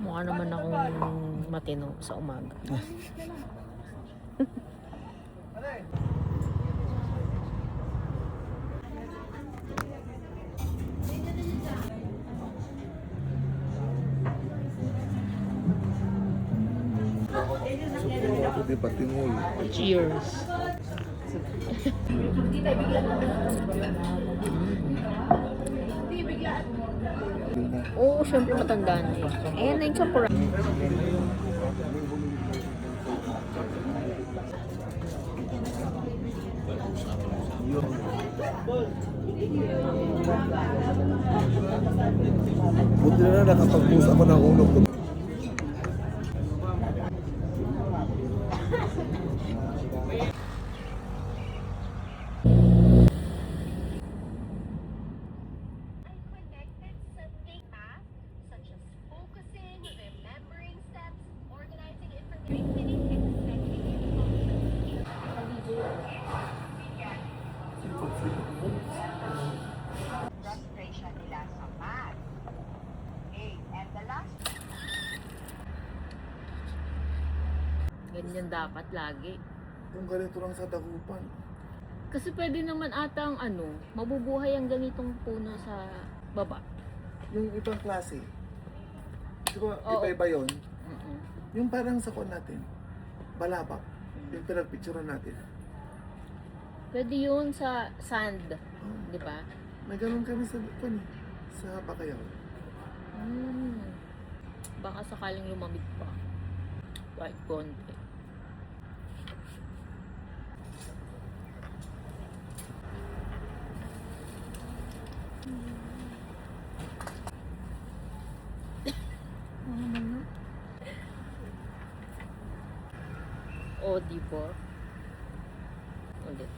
Mukha naman akong matino sa umaga. Cheers. Oo, syempre matanda na eh. Ayan na yung chapura. Buti na nakapag-post ako ng ulo ko. Frustration nila sa math. Okay, and the last Ganyan dapat lagi. Kung ganito lang sa dagupan. Kasi pwede naman atang mabubuhay ang ganitong puno sa baba. Yung ibang klase. Di ba, Oo. iba-iba yun? Mm-mm. Yung parang sa kon natin. Balabak. Yung pinagpicturean natin. Pwede yun sa sand, di ba? May ganun kami sa kon sa Bacayao. Baka sakaling lumamig pa. Kahit konti. O, di ba? Ulit.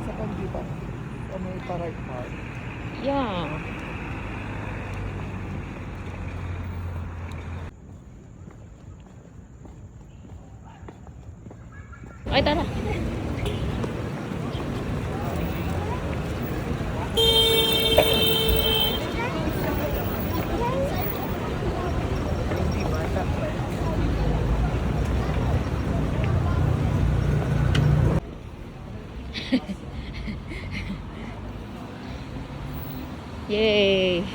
Sa pag-iba. May right part. Yeah. Ay, tara. Yay!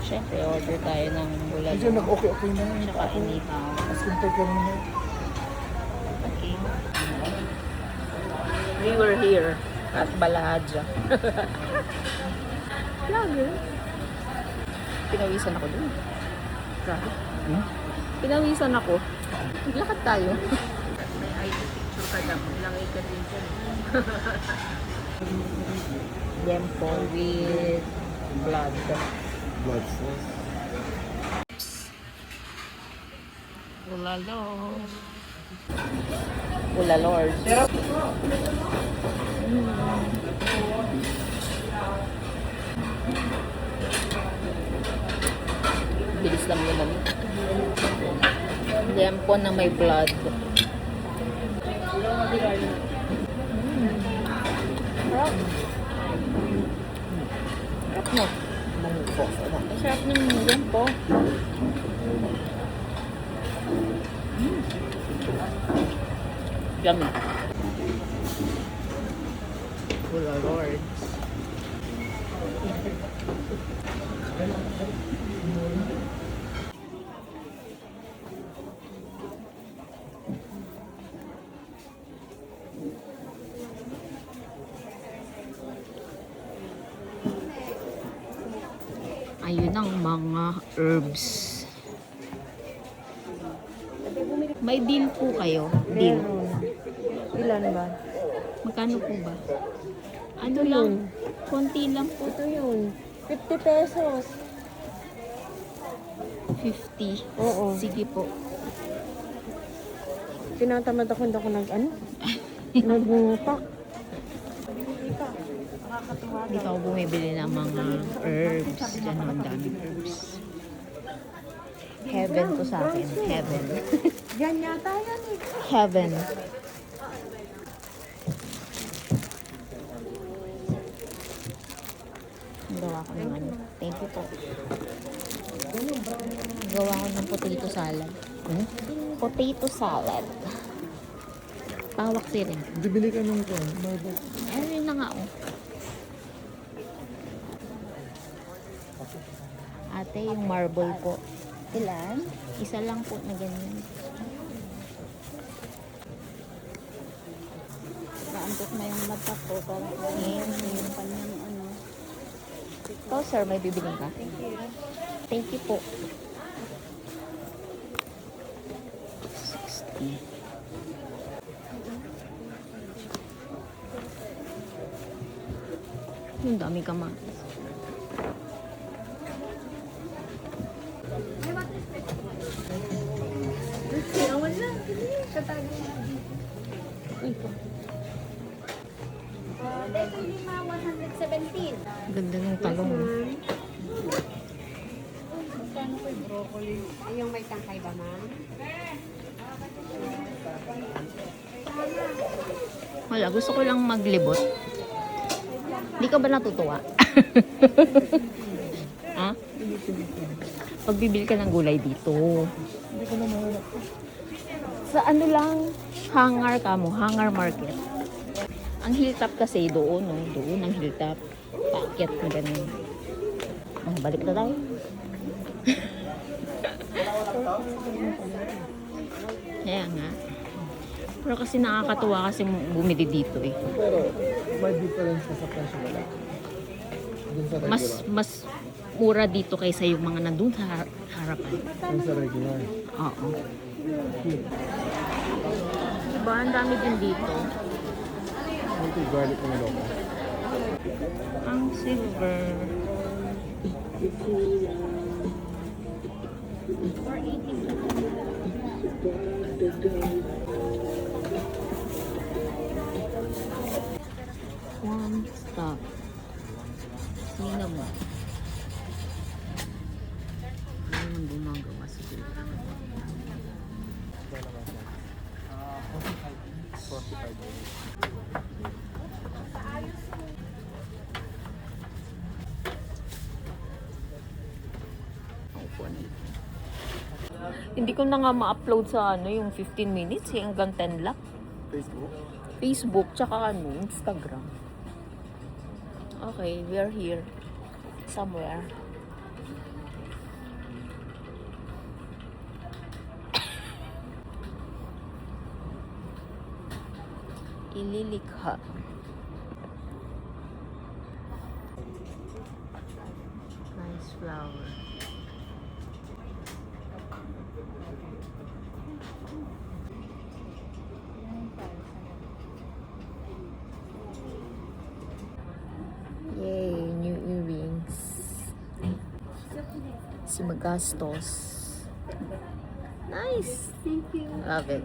Siyempre, order tayo ng bulalo. Medyo nag-okay-okay na yun. Tsaka inihaw. As compared ka naman. Okay. We were here at Balahadja. Vlogger. Pinawisan ako dun. Grabe. Pinawisan ako. Maglakad tayo. May ID picture ka na. Ilangay ka din dyan. Yempo with blood. Blood sauce. Ulalo. Ulalord. Bilis lang naman. Lempo na may blood. Sarap. Sarap mo. Sarap ng lempo. Yummy. Ulalord. Ayun ang mga herbs. May deal po kayo? Deal. Ilan ba? Magkano po ba? Ano lang? Konti lang po. Ito yun. 50 pesos. 50. Oo. Sige po. Tinatamad ako, hindi ako nag-pack. Dito ako bumibili ng mga herbs. Diyan ang daming herbs. Heaven to sa akin. Heaven. Yan yata yan eh. Heaven. Gawa ko ng ano. Thank you po. Gawa ko ng potato salad. Potato salad. Pawak rin. Bibili ka ng ito. Ano yun na nga oh. Ate, yung marble po. Ilan? Isa lang po na ganyan. Naantok na yung mata ko. Parang yung kanyang ano. Ikaw, sir, may bibiling ka? Thank you po. 60. Yung dami kamatis. Ganda ng talong. Yung may tangkay ba, ma'am? Wala, gusto ko lang maglibot. Hindi ka ba natutuwa? Ha? Pagbibili ka ng gulay dito. Sa ano lang, hangar ka mo, hangar market. Ang hilltop kasi doon, no? Doon ang hilltop. Paakyat na ganun. Balik na tayo. Kaya nga. Pero kasi nakakatuwa kasi bumili dito eh. Pero may difference sa presyo wala. Dun sa regular. Mas mura dito kaysa yung mga nandun sa harapan. Dun sa regular. Oo. Diba? Ang dami din dito. Ito garlic ng loka. Ang silver. One stop. Cinnamon. Ano nang gumagawa siguro? Hindi ko na nga ma-upload sa ano yung 15 minutes hanggang 10 lang. Facebook? Facebook tsaka ano, Instagram. Okay, we are here. Somewhere. Ililikha. Nice flower. Yay, new earrings. Si Magastos. Nice. Thank you. Love it.